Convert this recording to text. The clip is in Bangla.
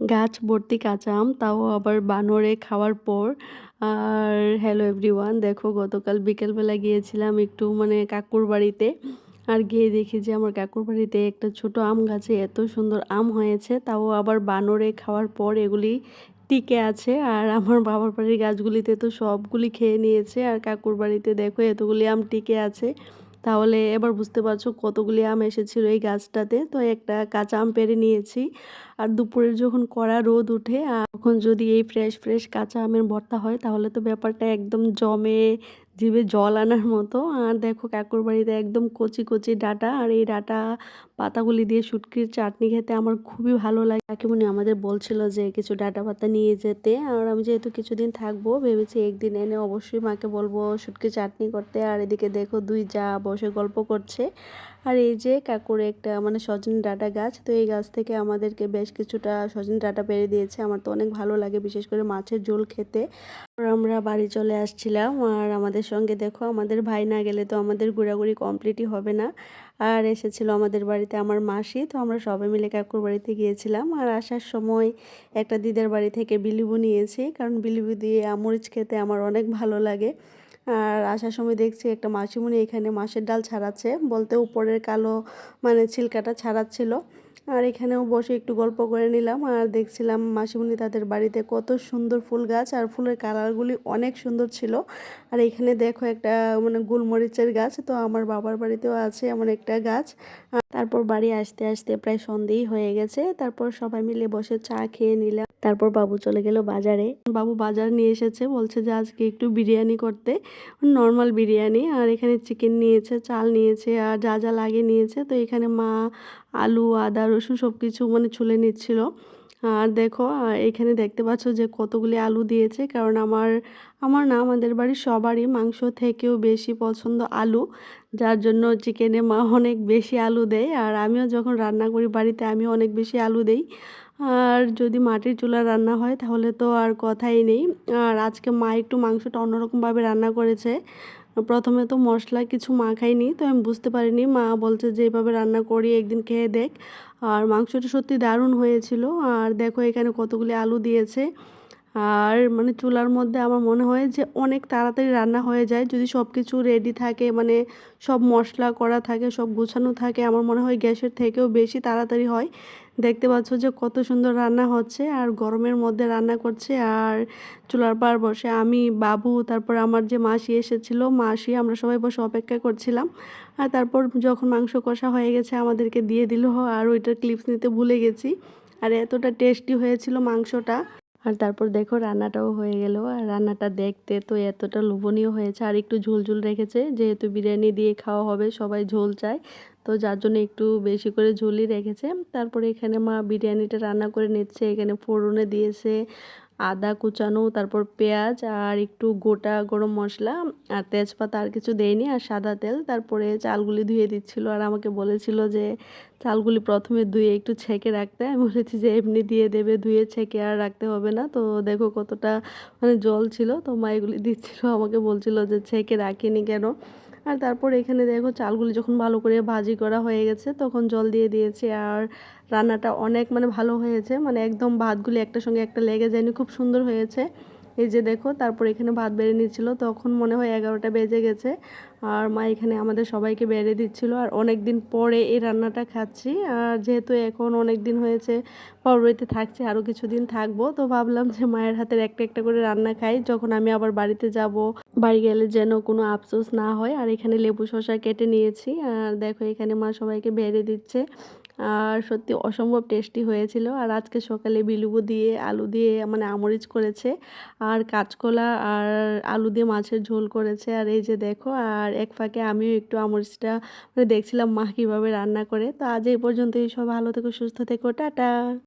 গাছ ভর্তি কাঁচা আম, তাও আবার বানরে খাওয়ার পর। আর হ্যালো এভরিওয়ান, দেখো গতকাল বিকেলবেলা গিয়েছিলাম একটু কাকুর বাড়িতে। আর গিয়ে দেখি যে আমার কাকুর বাড়িতে একটা ছোট আম গাছে এত সুন্দর আম হয়েছে, তাও আবার বানরে খাওয়ার পর এগুলি টিকে আছে। আর আমার বাবার বাড়ির গাছগুলিতে তো সবগুলি খেয়ে নিয়েছে, আর কাকুর বাড়িতে দেখো এতগুলি আম টিকে আছে। তাহলে এবার বুঝতে পারছো কতগুলি আম এসেছিল এই গাছটাতে। তো একটা কাঁচা আম পেড়ে নিয়েছি। আর দুপুরের যখন কড়া রোদ উঠে তখন যদি এই ফ্রেশ ফ্রেশ কাঁচা আমের ভর্তা হয়, তাহলে তো ব্যাপারটা একদম জমে, জিভে জল আনার মতো। আর দেখো কাকুর বাড়িতে একদম কচি কচি ডাঁটা, আর এই ডাঁটা পাতাগুলি দিয়ে শুটকির চাটনি খেতে আমার খুবই ভালো লাগে। কাকিমুনি আমাদের বলছিল যে কিছু ডাঁটা পাতা নিয়ে যেতে, আর আমি যেহেতু কিছুদিন থাকবো ভেবেছি একদিন এনে অবশ্যই মাকে বলবো শুটকির চাটনি করতে। আর এদিকে দেখো দুই যা বসে গল্প করছে। আর এই যে কাকুর একটা সজনে ডাঁটা গাছ, তো এই গাছ থেকে আমাদেরকে বেশ কিছুটা সজনে ডাঁটা পেড়ে দিয়েছে। আমার তো অনেক ভালো লাগে, বিশেষ করে মাছের ঝোল খেতে। আর আমরা বাড়ি চলে আসছিলাম, আর আমাদের সঙ্গে দেখো আমাদের ভাই না গেলে তো আমাদের ঘোরাঘুরি কমপ্লিটই হবে না। আর এসেছিল আমাদের বাড়িতে আমার মাসি, তো আমরা সবাই মিলে কাকুর বাড়িতে গিয়েছিলাম। আর আসার সময় একটা দিদার বাড়ি থেকে বিলিবু নিয়েছি, কারণ বিলিবু দিয়ে আমরিচ খেতে আমার অনেক ভালো লাগে। আর আসার সময় দেখছি একটা মাসিমণি এখানে মাছের ডাল ছাড়াচ্ছে, বলতে উপরের কালো ছিলকাটা ছাড়াচ্ছিল। আর এখানেও বসে একটু গল্প করে নিলাম, আর দেখছিলাম মাসিমণি তাদের বাড়িতে কত সুন্দর ফুল গাছ, আর ফুলের কালারগুলি অনেক সুন্দর ছিল। আর এখানে দেখো একটা গোলমরিচের গাছ, তো আমার বাবার বাড়িতেও আছে এমন একটা গাছ। তারপর বাড়ি আসতে আসতে প্রায় সন্ধেই হয়ে গেছে। তারপর সবাই মিলে বসে চা খেয়ে নিলাম। তারপর বাবু চলে গেল বাজারে। বাবু বাজার নিয়ে এসেছে, বলছে যে আজকে একটু বিরিয়ানি করতে, নর্মাল বিরিয়ানি। আর এখানে চিকেন নিয়েছে, চাল নিয়েছে, আর যা যা লাগে নিয়েছে। তো এখানে মা আলু আদা রসুন সব কিছু ছুলে নিচ্ছিল। আর দেখো এখানে দেখতে পাচ্ছ যে কতগুলি আলু দিয়েছে, কারণ আমার আমার না আমাদের বাড়ির সবারই মাংস থেকেও বেশি পছন্দ আলু, যার জন্য চিকেনে মা অনেক বেশি আলু দেয়। আর আমিও যখন রান্না করি বাড়িতে আমিও অনেক বেশি আলু দেই। আর যদি মাটির চুলার রান্না হয় তাহলে তো আর কথাই নেই। আর আজকে মা একটু মাংসটা অন্যরকমভাবে রান্না করেছে। প্রথমে তো মশলা কিছু মাখাইনি, তো আমি বুঝতে পারিনি। মা বলছে যে এভাবে রান্না করি, একদিন খেয়ে দেখ। আর মাংসটা সত্যি দারুণ হয়েছিল। আর দেখো এখানে কতগুলি আলু দিয়েছে। আর চুলার মধ্যে আমার মনে হয় যে অনেক তাড়াতাড়ি রান্না হয়ে যায়, যদি সব কিছু রেডি থাকে, সব মশলা করা থাকে, সব গুছানো থাকে। আমার মনে হয় গ্যাসের থেকেও বেশি তাড়াতাড়ি হয়। দেখতে পাচ্ছ যে কত সুন্দর রান্না হচ্ছে, আর গরমের মধ্যে রান্না করছে। আর চুলার পাড় বসে আমি, বাবু, তারপর আমার যে মাসি এসেছিল, মাসি, আমরা সবাই বসে অপেক্ষা করছিলাম। আর তারপর যখন মাংস কষা হয়ে গেছে আমাদেরকে দিয়ে দিল, আর ওইটার ক্লিপস নিতে ভুলে গেছি। আর এতটা টেস্টি হয়েছিল মাংসটা। আর তারপর দেখো রান্নাটাও হয়ে গেল। আর রান্নাটা দেখতে তো এতটা লোভনীয় হয়েছে, আর একটু ঝোল ঝোল রেখেছে, যেহেতু বিরিয়ানি দিয়ে খাওয়া হবে, সবাই ঝোল চায়, তো যার জন্য একটু বেশি করে ঝোলই রেখেছে। তারপরে এখানে মা বিরিয়ানিটা রান্না করে নিচ্ছে। এখানে ফোড়নে দিয়েছে আদা কুচানো, তারপর পেঁয়াজ, আর একটু গোটা গরম মশলা, আর তেজপাতা, আর কিছু দেয়নি, আর সাদা তেল। তারপরে চালগুলি ধুয়ে দিচ্ছিল, আর আমাকে বলেছিল যে চালগুলি প্রথমে ধুয়ে একটু ছেঁকে রাখতে। আমি বলেছি যে এমনি দিয়ে দেবে, ধুয়ে ছেঁকে আর রাখতে হবে না। তো দেখো কতটা জল ছিল, তো মা এগুলি দিচ্ছিল, আমাকে বলছিল যে ছেঁকে রাখিনি কেন। আর তারপর এখানে দেখো চালগুলি যখন ভালো করে ভাজি করা হয়ে গেছে তখন জল দিয়ে দিয়েছি। আর রান্নাটা অনেক ভালো হয়েছে, একদম ভাতগুলি একটার সঙ্গে একটা লেগে যায়নি, খুব সুন্দর হয়েছে। এই যে দেখো তারপর এখানে ভাত বেড়ে নিচ্ছিল, তখন মনে হয় 11টা বেজে গেছে। আর মা এখানে আমাদের সবাইকে বেড়ে দিচ্ছিল। আর অনেক দিন পরে এই রান্নাটা খাচ্ছি। আর যেহেতু এখন অনেক দিন হয়েছে পরবর্তীতে থাকছি, আরও কিছুদিন থাকবো, তো ভাবলাম যে মায়ের হাতের একটা একটা করে রান্না খাই, যখন আমি আবার বাড়িতে যাব, বাড়ি গেলে যেন কোনো আফসোস না হয়। আর এখানে লেবু শসা কেটে নিয়েছি। আর দেখো এখানে মা সবাইকে বেড়ে দিচ্ছে। আর সত্যি অসম্ভব টেস্টি হয়েছিল। আর আজকে সকালে বিলুবু দিয়ে আলু দিয়ে আমরিচ করেছে, আর কাঁচকলা আর আলু দিয়ে মাছের ঝোল করেছে। আর এই যে দেখো, আর এক ফাঁকে আমিও একটু আমরিচটা দেখছিলাম মা কীভাবে রান্না করে। তো আজ এই পর্যন্তই, সব ভালো থেকো, সুস্থ থেকো, টাটা।